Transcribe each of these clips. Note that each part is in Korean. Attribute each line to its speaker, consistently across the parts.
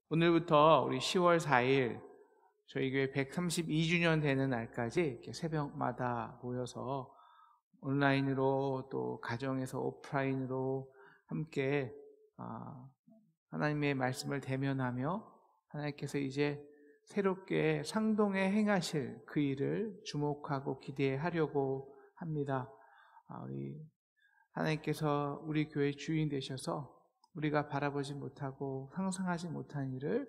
Speaker 1: 오늘부터 우리 10월 4일 저희 교회 132주년 되는 날까지 이렇게 새벽마다 모여서 온라인으로 또 가정에서 오프라인으로 함께 하나님의 말씀을 대면하며 하나님께서 이제 새롭게 상동에 행하실 그 일을 주목하고 기대하려고 합니다. 우리 하나님께서 우리 교회 주인 되셔서 우리가 바라보지 못하고 상상하지 못한 일을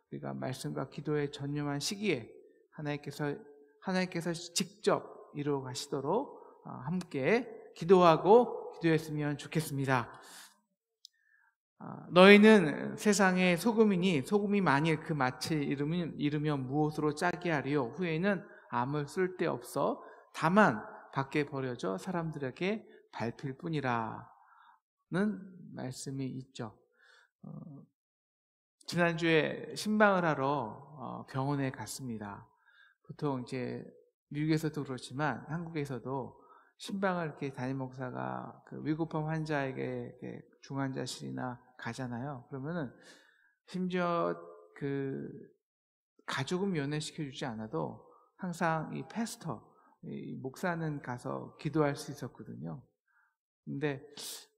Speaker 1: 우리가 말씀과 기도에 전념한 시기에 하나님께서 직접 이루어 가시도록 함께 기도하고 기도했으면 좋겠습니다. 너희는 세상의 소금이니 소금이 만일 그 맛을 잃으면 무엇으로 짜게 하리요? 후에는 아무 쓸데없어 다만 밖에 버려져 사람들에게 밟힐 뿐이라 는 말씀이 있죠. 지난주에 신방을 하러 병원에 갔습니다. 보통 이제 미국에서도 그렇지만 한국에서도 신방을 이렇게 담임 목사가 그 위급한 환자에게 이렇게 중환자실이나 가잖아요. 그러면은 심지어 그 가족은 면회시켜 주지 않아도 항상 이 패스터, 이 목사는 가서 기도할 수 있었거든요. 근데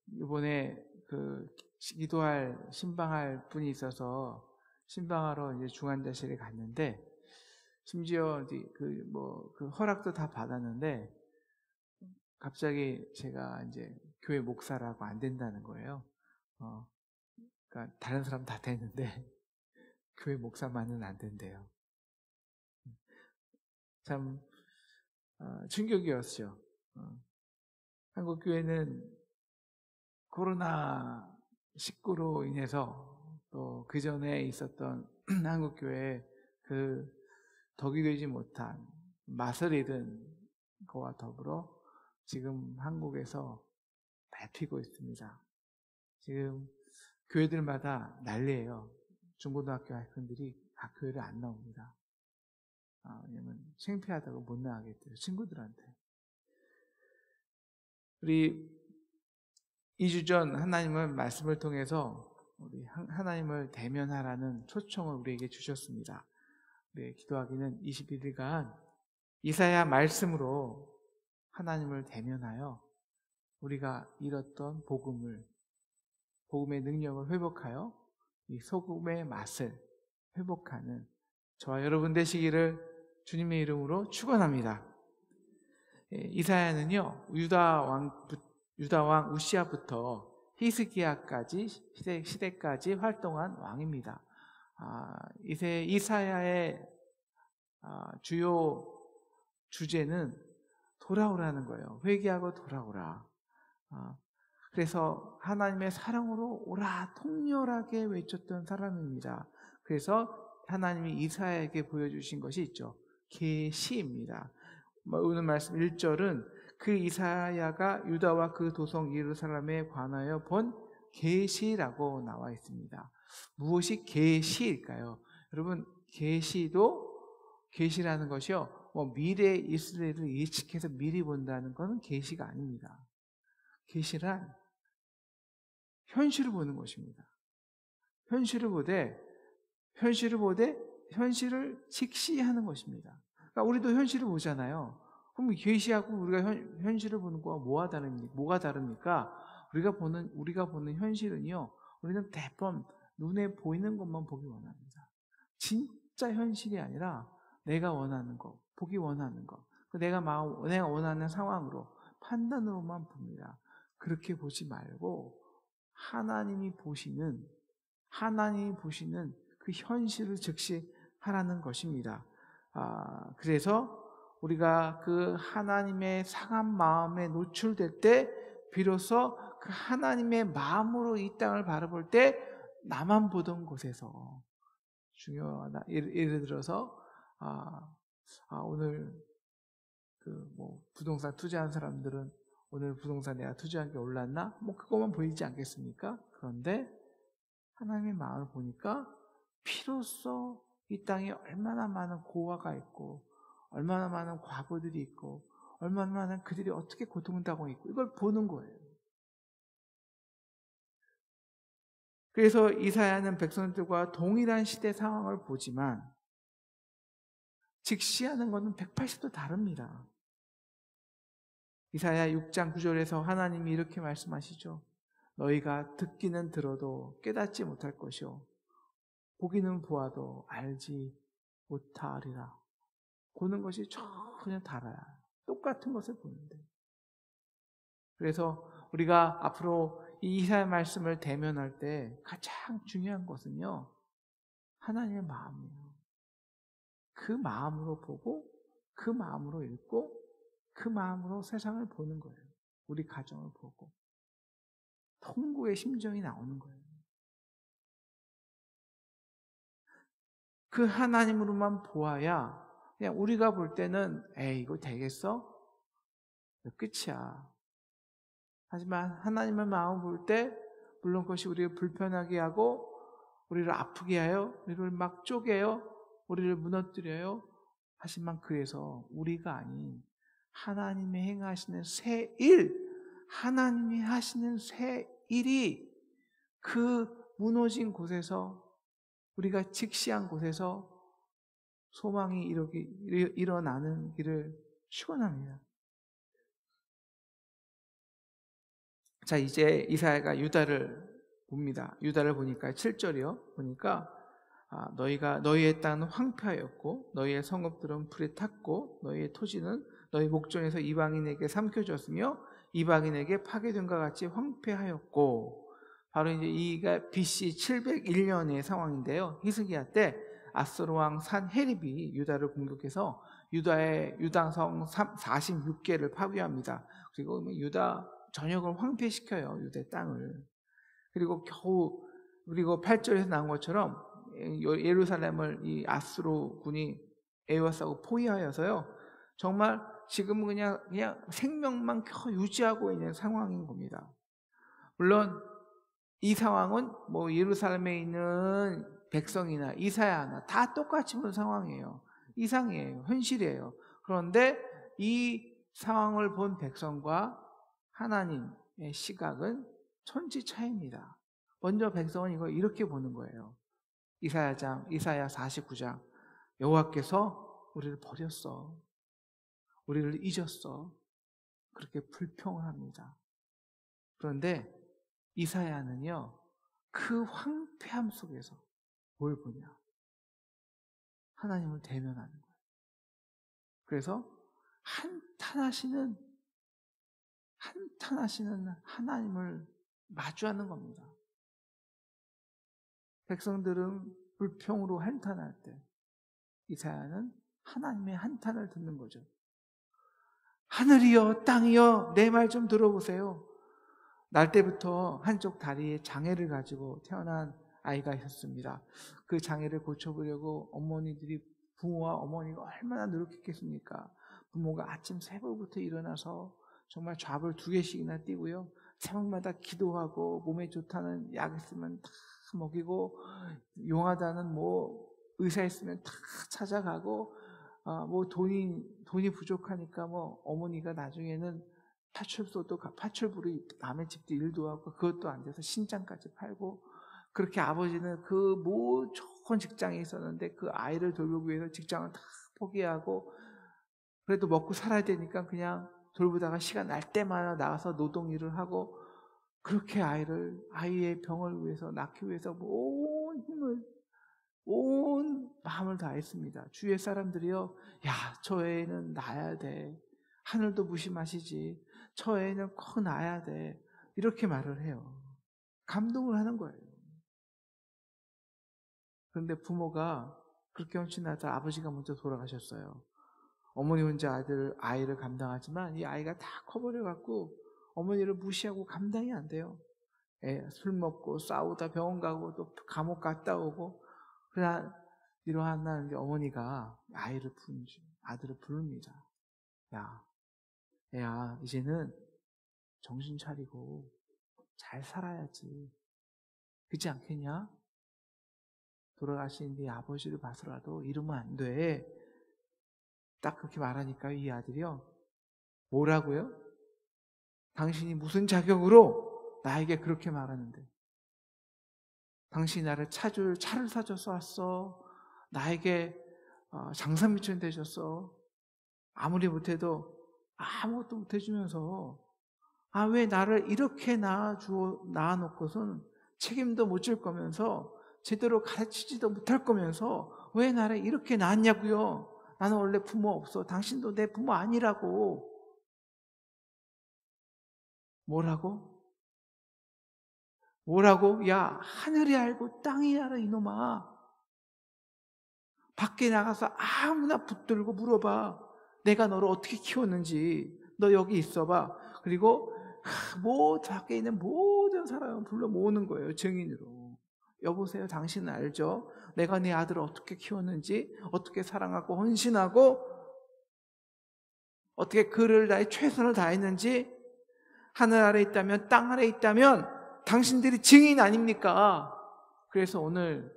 Speaker 1: 이번에 그 기도할 신방할 분이 있어서 신방하러 이제 중환자실에 갔는데 심지어 그 허락도 다 받았는데 갑자기 제가 이제 교회 목사라고 안 된다는 거예요. 그러니까 다른 사람 다 되는데 교회 목사만은 안 된대요. 참 충격이었죠. 한국 교회는 코로나19로 인해서 또 그 전에 있었던 한국교회 그 덕이 되지 못한 맛을 잃은 거와 더불어 지금 한국에서 밟히고 있습니다. 지금 교회들마다 난리예요. 중고등학교 학생들이 학교를 안 나옵니다. 왜냐면 창피하다고 못 나가겠대요. 친구들한테. 우리 2주 전 하나님은 말씀을 통해서 우리 하나님을 대면하라는 초청을 우리에게 주셨습니다. 우리 기도하기는 21일간 이사야 말씀으로 하나님을 대면하여 우리가 잃었던 복음의 능력을 회복하여 이 소금의 맛을 회복하는 저와 여러분 되시기를 주님의 이름으로 축원합니다. 이사야는요 유다 왕 우시아부터 히스기야까지 시대까지 활동한 왕입니다. 이사야의 주요 주제는 돌아오라는 거예요. 회개하고 돌아오라. 그래서 하나님의 사랑으로 오라 통렬하게 외쳤던 사람입니다. 그래서 하나님이 이사야에게 보여주신 것이 있죠. 계시입니다. 오늘 말씀 1절은 그 이사야가 유다와 그 도성 예루살렘에 관하여 본 계시라고 나와 있습니다. 무엇이 계시일까요? 여러분, 계시라는 것이요, 미래 이스라엘을 예측해서 미리 본다는 것은 계시가 아닙니다. 계시란 현실을 보는 것입니다. 현실을 보되 현실을 직시하는 것입니다. 그러니까 우리도 현실을 보잖아요. 그럼 계시하고 우리가 현실을 보는 거와 뭐가 다릅니까? 우리가 보는 현실은요, 우리는 대번 눈에 보이는 것만 보기 원합니다. 진짜 현실이 아니라 내가 원하는 거, 보기 원하는 거, 내가 원하는 상황으로 판단으로만 봅니다. 그렇게 보지 말고 하나님이 보시는 그 현실을 즉시하라는 것입니다. 그래서 우리가 그 하나님의 상한 마음에 노출될 때 비로소 그 하나님의 마음으로 이 땅을 바라볼 때 나만 보던 곳에서 중요하다. 예를 들어서 오늘 부동산 투자한 사람들은 오늘 부동산 내가 투자한 게 올랐나? 그것만 보이지 않겠습니까? 그런데 하나님의 마음을 보니까 비로소 이 땅에 얼마나 많은 고아가 있고 얼마나 많은 과부들이 있고 얼마나 많은 그들이 어떻게 고통을 당하고 있고 이걸 보는 거예요. 그래서 이사야는 백성들과 동일한 시대 상황을 보지만 직시하는 것은 180도 다릅니다. 이사야 6장 9절에서 하나님이 이렇게 말씀하시죠. 너희가 듣기는 들어도 깨닫지 못할 것이요 보기는 보아도 알지 못하리라. 보는 것이 전혀 달라요. 똑같은 것을 보는데. 그래서 우리가 앞으로 이 이사야 말씀을 대면할 때 가장 중요한 것은요, 하나님의 마음이에요. 그 마음으로 보고, 그 마음으로 읽고, 그 마음으로 세상을 보는 거예요. 우리 가정을 보고. 통고의 심정이 나오는 거예요. 그 하나님으로만 보아야 그냥 우리가 볼 때는 에이 이거 되겠어? 끝이야. 하지만 하나님의 마음을 볼 때 물론 그것이 우리를 불편하게 하고 우리를 아프게 하여 우리를 막 쪼개요. 우리를 무너뜨려요. 하지만 그래서 우리가 아닌 하나님이 행하시는 새 일, 하나님이 하시는 새 일이 그 무너진 곳에서 우리가 직시한 곳에서 소망이 일어나는 길을 축원합니다. 자, 이제 이사야가 유다를 봅니다. 유다를 보니까 7절이요. 보니까 너희가 너희의 땅은 황폐하였고 너희의 성읍들은 불에 탔고 너희의 토지는 너희 목전에서 이방인에게 삼켜졌으며 이방인에게 파괴된과 같이 황폐하였고, 바로 이제 이가 BC 701년의 상황인데요. 히스기야 때 아수르 왕 산헤립이 유다를 공격해서 유다의 유다성 46개를 파괴합니다. 그리고 유다 전역을 황폐시켜요. 유대 땅을. 그리고 겨우 그리고 8절에서 나온 것처럼 예루살렘을 이 아수르 군이 에워싸고 포위하여서요. 정말 지금은 그냥 생명만 겨우 유지하고 있는 상황인 겁니다. 물론 이 상황은 뭐 예루살렘에 있는 백성이나 이사야나 다 똑같이 본 상황이에요. 이상이에요. 현실이에요. 그런데 이 상황을 본 백성과 하나님의 시각은 천지 차이입니다. 먼저 백성은 이걸 이렇게 보는 거예요. 이사야 49장 여호와께서 우리를 버렸어. 우리를 잊었어. 그렇게 불평을 합니다. 그런데 이사야는요, 그 황폐함 속에서 뭘 보냐? 하나님을 대면하는 거예요. 그래서 한탄하시는 하나님을 마주하는 겁니다. 백성들은 불평으로 한탄할 때 이사야는 하나님의 한탄을 듣는 거죠. 하늘이여 땅이여 내 말 좀 들어보세요. 날 때부터 한쪽 다리에 장애를 가지고 태어난 아이가 있었습니다. 그 장애를 고쳐보려고 부모와 어머니가 얼마나 노력했겠습니까? 부모가 아침 새벽부터 일어나서 정말 잡을 2개씩이나 띄고요. 새벽마다 기도하고 몸에 좋다는 약 있으면 다 먹이고 용하다는 뭐 의사 있으면 다 찾아가고 뭐 돈이 부족하니까 뭐 어머니가 나중에는 파출부로 남의 집도 일도 하고 그것도 안 돼서 신장까지 팔고 그렇게 아버지는 그 뭐 좋은 직장에 있었는데 그 아이를 돌보기 위해서 직장을 다 포기하고 그래도 먹고 살아야 되니까 그냥 돌보다가 시간 날 때마다 나가서 노동 일을 하고 그렇게 아이의 병을 위해서 낳기 위해서 온 힘을 온 마음을 다했습니다. 주위의 사람들이요, 야, 저 애는 낳아야 돼. 하늘도 무심하시지. 저 애는 꼭 낳아야 돼. 이렇게 말을 해요. 감동을 하는 거예요. 그런데 부모가 그렇게 헌신하다 아버지가 먼저 돌아가셨어요. 어머니 혼자 아이를 감당하지만 이 아이가 다 커버려갖고 어머니를 무시하고 감당이 안 돼요. 술 먹고 싸우다 병원 가고 또 감옥 갔다 오고 그러나 이러한 날 어머니가 아들을 부릅니다. 야, 이제는 정신 차리고 잘 살아야지. 그렇지 않겠냐? 돌아가신 네 아버지를 봐서라도 이러면 안 돼. 딱 그렇게 말하니까 이 아들이요. 뭐라고요? 당신이 무슨 자격으로 나에게 그렇게 말하는데? 당신이 나를 차를 사줘서 왔어. 나에게 장사 미천 되셨어. 아무리 못해도 아무것도 못해주면서 왜 나를 이렇게 낳아놓고선 책임도 못 질 거면서 제대로 가르치지도 못할 거면서 왜 나를 이렇게 낳았냐고요. 나는 원래 부모 없어. 당신도 내 부모 아니라고. 뭐라고? 야, 하늘이 알고 땅이 알아, 이놈아. 밖에 나가서 아무나 붙들고 물어봐. 내가 너를 어떻게 키웠는지. 너 여기 있어봐. 그리고 밖에 있는 모든 사람을 불러 모으는 거예요, 증인으로. 여보세요, 당신은 알죠? 내가 네 아들을 어떻게 키웠는지, 어떻게 사랑하고 헌신하고, 어떻게 그를 나의 최선을 다했는지. 하늘 아래 있다면, 땅 아래 있다면 당신들이 증인 아닙니까? 그래서 오늘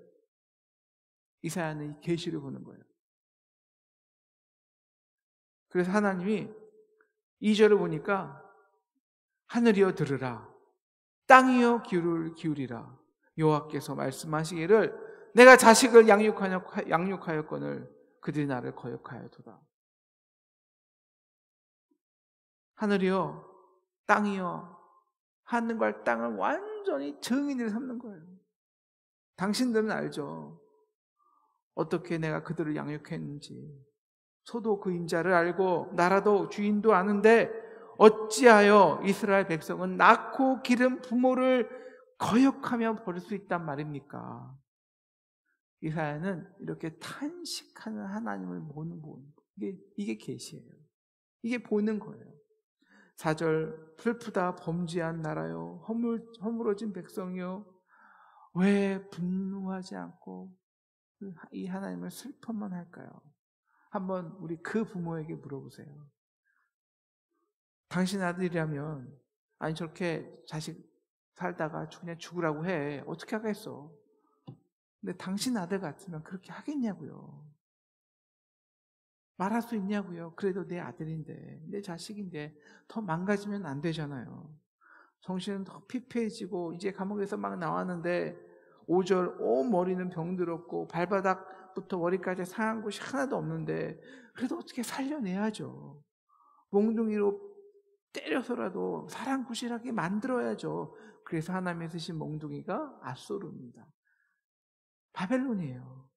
Speaker 1: 이사야는 이 계시를 보는 거예요. 그래서 하나님이 2절을 보니까 하늘이여 들으라, 땅이여 귀를 기울이라. 여호와께서 말씀하시기를 내가 자식을 양육하였거늘 그들이 나를 거역하였도다. 하늘이여, 땅이여, 하늘과 땅을 완전히 증인으로 삼는 거예요. 당신들은 알죠. 어떻게 내가 그들을 양육했는지. 소도 그 임자를 알고 나라도 주인도 아는데 어찌하여 이스라엘 백성은 낳고 기른 부모를 거역하며 버릴 수 있단 말입니까? 이사야는 이렇게 탄식하는 하나님을 보는 이게 계시예요. 이게 보는 거예요. 4절 슬프다 범죄한 나라요, 허물어진 백성이요, 왜 분노하지 않고 이 하나님을 슬퍼만 할까요? 한번 우리 그 부모에게 물어보세요. 당신 아들이라면 저렇게 자식 살다가 그냥 죽으라고 해. 어떻게 하겠어? 근데 당신 아들 같으면 그렇게 하겠냐고요. 말할 수 있냐고요. 그래도 내 아들인데, 내 자식인데 더 망가지면 안 되잖아요. 정신은 더 피폐해지고 이제 감옥에서 막 나왔는데 5절 온 머리는 병들었고 발바닥부터 머리까지 상한 곳이 하나도 없는데 그래도 어떻게 살려내야죠. 몽둥이로 때려서라도 사랑구실하게 만들어야죠. 그래서 하나님이 쓰신 몽둥이가 앗소르입니다. 바벨론이에요.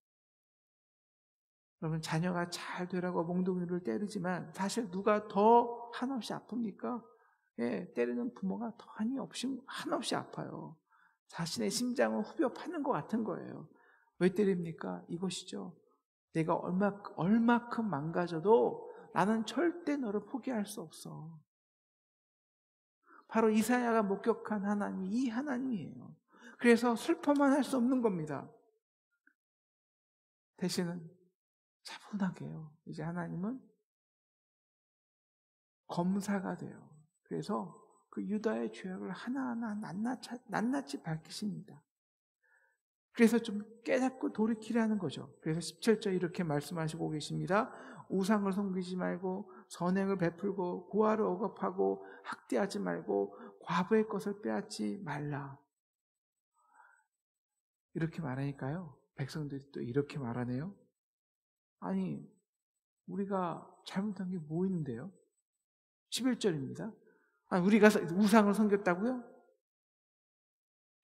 Speaker 1: 여러분, 자녀가 잘 되라고 몽둥이를 때리지만 사실 누가 더 한없이 아픕니까? 때리는 부모가 더 한없이 아파요. 자신의 심장을 후벼 파는 것 같은 거예요. 왜 때립니까? 이것이죠. 내가 얼마큼 망가져도 나는 절대 너를 포기할 수 없어. 바로 이사야가 목격한 하나님이 이 하나님이에요. 그래서 슬퍼만 할 수 없는 겁니다. 대신은 차분하게요. 이제 하나님은 검사가 돼요. 그래서 그 유다의 죄악을 하나하나 낱낱이 밝히십니다. 그래서 좀 깨닫고 돌이키라는 거죠. 그래서 17절 이렇게 말씀하시고 계십니다. 우상을 섬기지 말고 선행을 베풀고 고아를 억압하고 학대하지 말고 과부의 것을 빼앗지 말라. 이렇게 말하니까요, 백성들이 또 이렇게 말하네요. 아니, 우리가 잘못한 게 뭐 있는데요? 11절입니다. 우리가 우상을 섬겼다고요?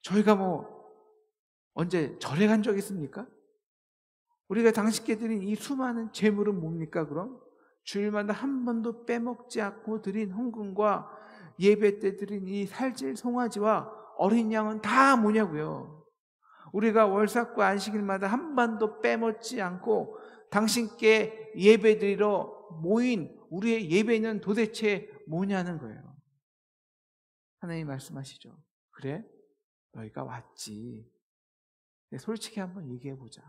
Speaker 1: 저희가 언제 절에 간 적 있습니까? 우리가 당신께 드린 이 수많은 제물은 뭡니까 그럼? 주일마다 한 번도 빼먹지 않고 드린 헌금과 예배 때 드린 이 살질 송아지와 어린 양은 다 뭐냐고요? 우리가 월삭과 안식일마다 한 번도 빼먹지 않고 당신께 예배드리러 모인 우리의 예배는 도대체 뭐냐는 거예요. 하나님 말씀하시죠. 그래? 너희가 왔지. 솔직히 한번 얘기해보자.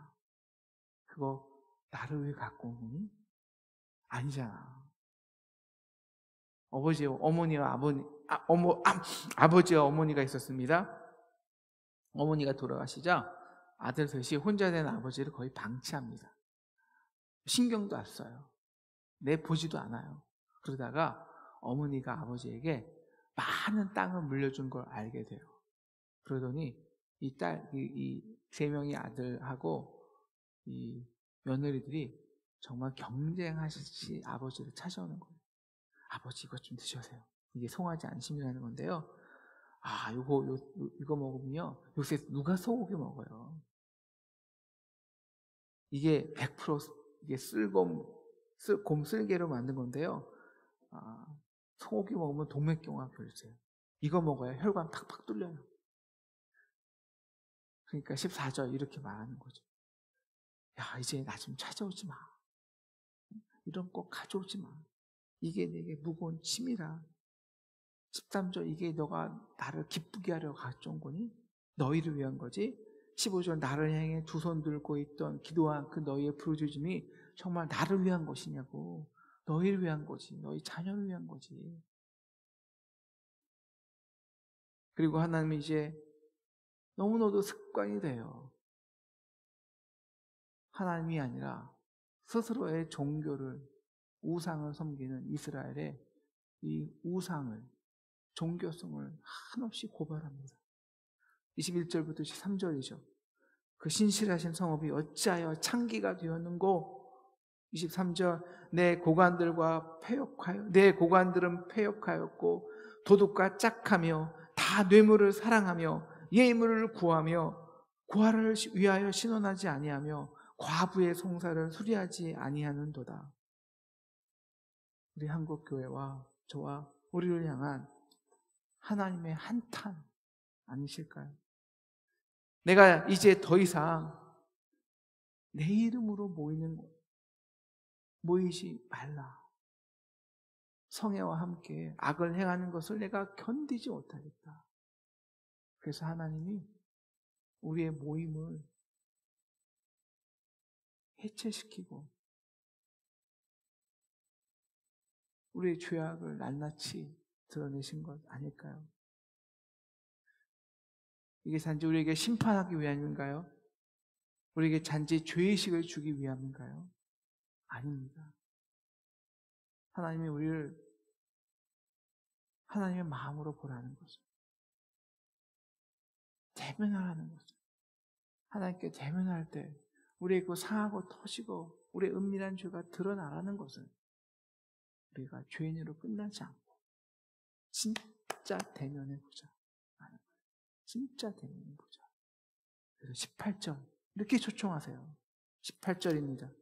Speaker 1: 그거 나를 왜 갖고 오니? 아니잖아. 아버지와 어머니가 있었습니다. 어머니가 돌아가시자 아들 셋이 혼자 된 아버지를 거의 방치합니다. 신경도 안 써요. 내보지도 않아요. 그러다가 어머니가 아버지에게 많은 땅을 물려준 걸 알게 돼요. 그러더니 이 세 명의 아들하고 이 며느리들이 정말 경쟁하시듯이 아버지를 찾아오는 거예요. 아버지 이것 좀 드셔세요. 이게 송아지 안심이라는 건데요. 이거 먹으면요. 요새 누가 소고기 먹어요? 이게 100% 이게 곰 쓸개로 만든 건데요. 소고기 먹으면 동맥경화 걸리세요. 이거 먹어야 혈관 팍팍 뚫려요. 그러니까 14절 이렇게 말하는 거죠. 야, 이제 나 좀 찾아오지 마. 이런 거 가져오지 마. 이게 내게 무거운 짐이라. 13절 이게 너가 나를 기쁘게 하려고 가져온 거니? 너희를 위한 거지? 15절 나를 향해 두 손 들고 있던 기도한 그 너희의 부르짖음이 정말 나를 위한 것이냐고. 너희를 위한 거지. 너희 자녀를 위한 거지. 그리고 하나님이 이제 너무나도 습관이 돼요. 하나님이 아니라 스스로의 종교를, 우상을 섬기는 이스라엘의 이 우상을, 종교성을 한없이 고발합니다. 21절부터 23절이죠. 그 신실하신 성읍이 어찌하여 창기가 되었는고. 23절 내 고관들은 패역하였고 도둑과 짝하며 다 뇌물을 사랑하며 예물을 구하며 고아를 위하여 신원하지 아니하며 과부의 송사를 수리하지 아니하는도다. 우리 한국교회와 저와 우리를 향한 하나님의 한탄 아니실까요? 내가 이제 더 이상 내 이름으로 모이지 말라. 성애와 함께 악을 행하는 것을 내가 견디지 못하겠다. 그래서 하나님이 우리의 모임을 해체시키고 우리의 죄악을 낱낱이 드러내신 것 아닐까요? 이게 단지 우리에게 심판하기 위함인가요? 우리에게 단지 죄의식을 주기 위함인가요? 아닙니다. 하나님이 우리를 하나님의 마음으로 보라는 거죠. 대면하라는 거죠. 하나님께 대면할 때 우리의 그 상하고 터지고 우리의 은밀한 죄가 드러나라는 것은 우리가 죄인으로 끝나지 않고 진짜 대면해 보자. 진짜 대면해 보자. 그래서 18절 이렇게 초청하세요. 18절입니다.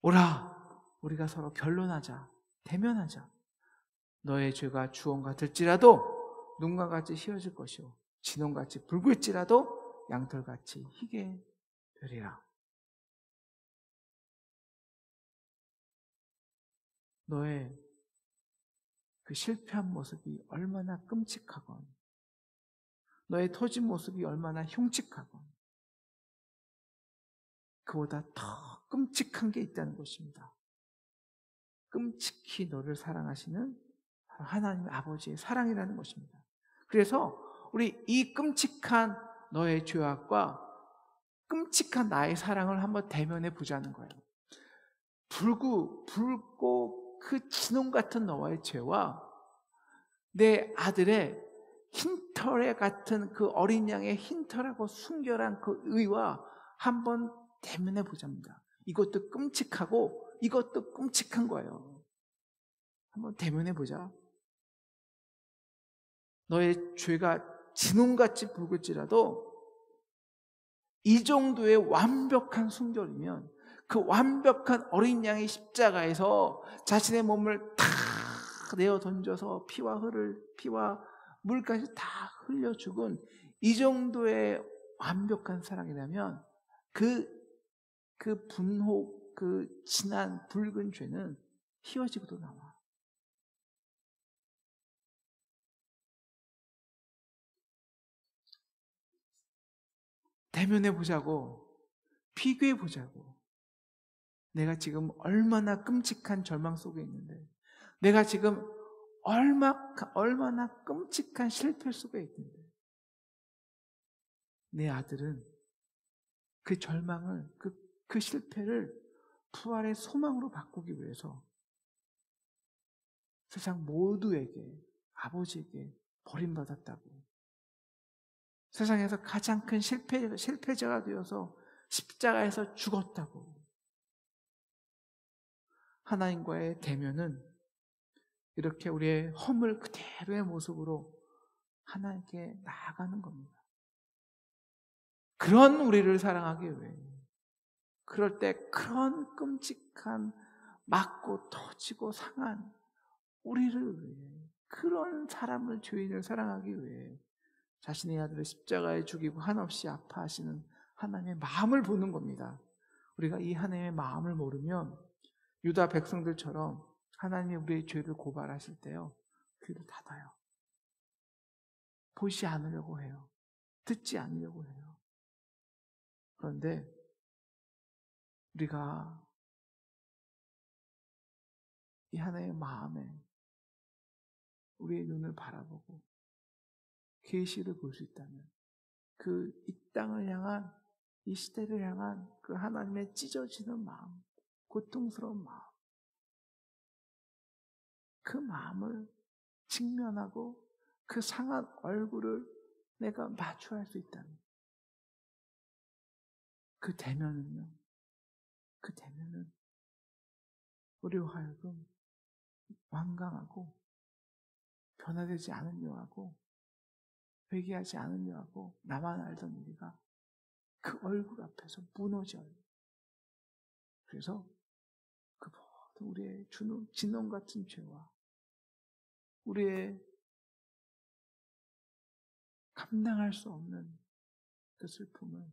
Speaker 1: 오라, 우리가 서로 변론하자. 대면하자. 너의 죄가 주홍 같을지라도 눈과 같이 희어질 것이요 진홍같이 붉을지라도 양털같이 희게 되리라. 너의 그 실패한 모습이 얼마나 끔찍하건, 너의 터진 모습이 얼마나 흉측하건, 그보다 더 끔찍한 게 있다는 것입니다. 끔찍히 너를 사랑하시는 하나님 아버지의 사랑이라는 것입니다. 그래서 우리 이 끔찍한 너의 죄악과 끔찍한 나의 사랑을 한번 대면해 보자는 거예요. 붉고 그 진홍 같은 너와의 죄와 내 아들의 흰털에 같은 그 어린 양의 흰털하고 순결한 그 의와 한번 대면해 보자입니다. 이것도 끔찍하고 이것도 끔찍한 거예요. 한번 대면해 보자. 너의 죄가 진홍같이 붉을지라도 이 정도의 완벽한 순결이면 그 완벽한 어린 양의 십자가에서 자신의 몸을 다 내어 던져서 피와 물까지 다 흘려 죽은 이 정도의 완벽한 사랑이라면 그 분호, 그 진한 붉은 죄는 희어지고도 나와. 대면해 보자고, 비교해 보자고. 내가 지금 얼마나 끔찍한 절망 속에 있는데, 내가 지금 얼마나 끔찍한 실패 속에 있는데, 내 아들은 그 절망을, 그 실패를 부활의 소망으로 바꾸기 위해서 세상 모두에게, 아버지에게 버림받았다고. 세상에서 가장 큰 실패자가 되어서 십자가에서 죽었다고. 하나님과의 대면은 이렇게 우리의 허물 그대로의 모습으로 하나님께 나아가는 겁니다. 그런 우리를 사랑하기 위해, 그럴 때 그런 끔찍한 맞고 터지고 상한 우리를 위해, 그런 사람을, 죄인을 사랑하기 위해 자신의 아들을 십자가에 죽이고 한없이 아파하시는 하나님의 마음을 보는 겁니다. 우리가 이 하나님의 마음을 모르면 유다 백성들처럼 하나님이 우리의 죄를 고발하실 때요, 귀를 닫아요. 보지 않으려고 해요. 듣지 않으려고 해요. 그런데 우리가 이 하나님의 마음에 우리의 눈을 바라보고 계시를 볼 수 있다면, 그 이 땅을 향한, 이 시대를 향한 그 하나님의 찢어지는 마음, 고통스러운 마음, 그 마음을 직면하고 그 상한 얼굴을 내가 마주할 수 있다면, 그 대면은요, 그 대면은 우리로 하여금 완강하고 변화되지 않으려 하고 회개하지 않으려 하고 나만 알던 우리가 그 얼굴 앞에서 무너져요. 그래서 그 모든 우리의 진홍 같은 죄와 우리의 감당할 수 없는 그 슬픔을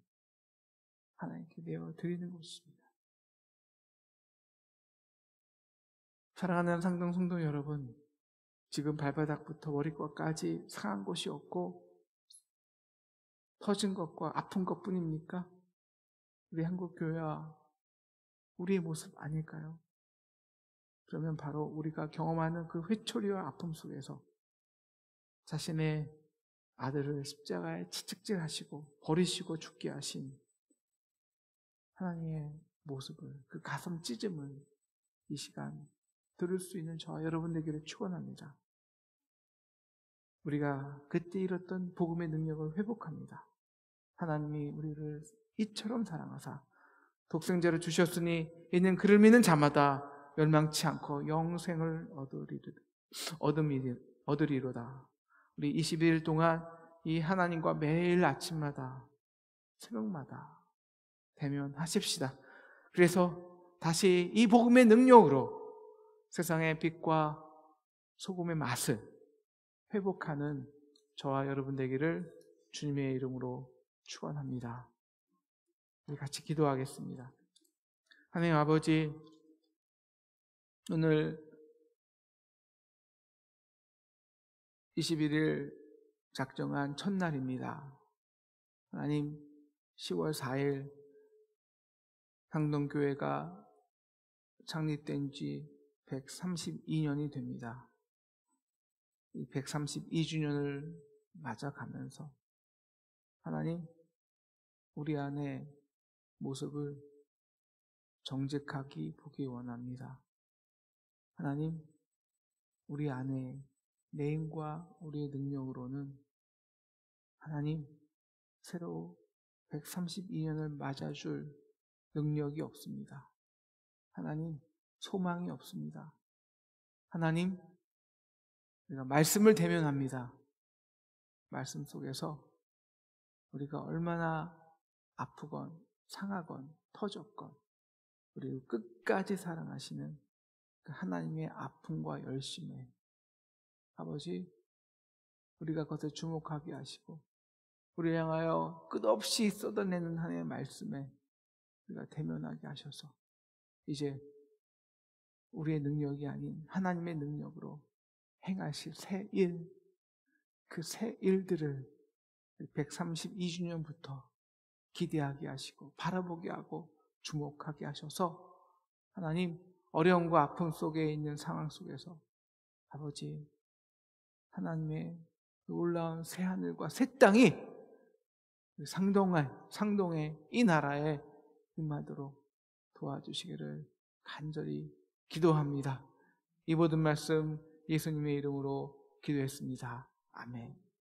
Speaker 1: 하나님께 내어드리는 것입니다. 사랑하는 상동 성도 여러분, 지금 발바닥부터 머리끝까지 상한 곳이 없고 터진 것과 아픈 것뿐입니까? 우리 한국교회와 우리의 모습 아닐까요? 그러면 바로 우리가 경험하는 그 회초리와 아픔 속에서 자신의 아들을 십자가에 채찍질하시고 버리시고 죽게 하신 하나님의 모습을, 그 가슴 찢음을 이 시간 들을 수 있는 저와 여러분 되기를 축원합니다. 우리가 그때 잃었던 복음의 능력을 회복합니다. 하나님이 우리를 이처럼 사랑하사 독생자를 주셨으니 이는 그를 믿는 자마다 멸망치 않고 영생을 얻으리로다. 우리 22일 동안 이 하나님과 매일 아침마다 새벽마다 대면하십시다. 그래서 다시 이 복음의 능력으로 세상의 빛과 소금의 맛을 회복하는 저와 여러분 되기를 주님의 이름으로 축원합니다. 우리 같이 기도하겠습니다. 하나님 아버지, 오늘 21일 작정한 첫날입니다. 하나님, 10월 4일 상동교회가 창립된 지 132년이 됩니다. 이 132주년을 맞아가면서 하나님, 우리 안에 모습을 정직하게 보기 원합니다. 하나님, 우리 안에 내 힘과 우리의 능력으로는 하나님, 새로 132년을 맞아줄 능력이 없습니다. 하나님, 소망이 없습니다. 하나님, 우리가 말씀을 대면합니다. 말씀 속에서 우리가 얼마나 아프건 상하건 터졌건 우리를 끝까지 사랑하시는 그 하나님의 아픔과 열심에 아버지, 우리가 그것에 주목하게 하시고 우리를 향하여 끝없이 쏟아내는 하나님의 말씀에 우리가 대면하게 하셔서 이제 우리의 능력이 아닌 하나님의 능력으로 행하실 새 일, 그 새 일들을 132주년부터 기대하게 하시고 바라보게 하고 주목하게 하셔서 하나님, 어려움과 아픔 속에 있는 상황 속에서 아버지, 하나님의 놀라운 새 하늘과 새 땅이 상동의 이 나라에 임하도록 도와주시기를 간절히 기도합니다. 이 모든 말씀 예수님의 이름으로 기도했습니다. 아멘.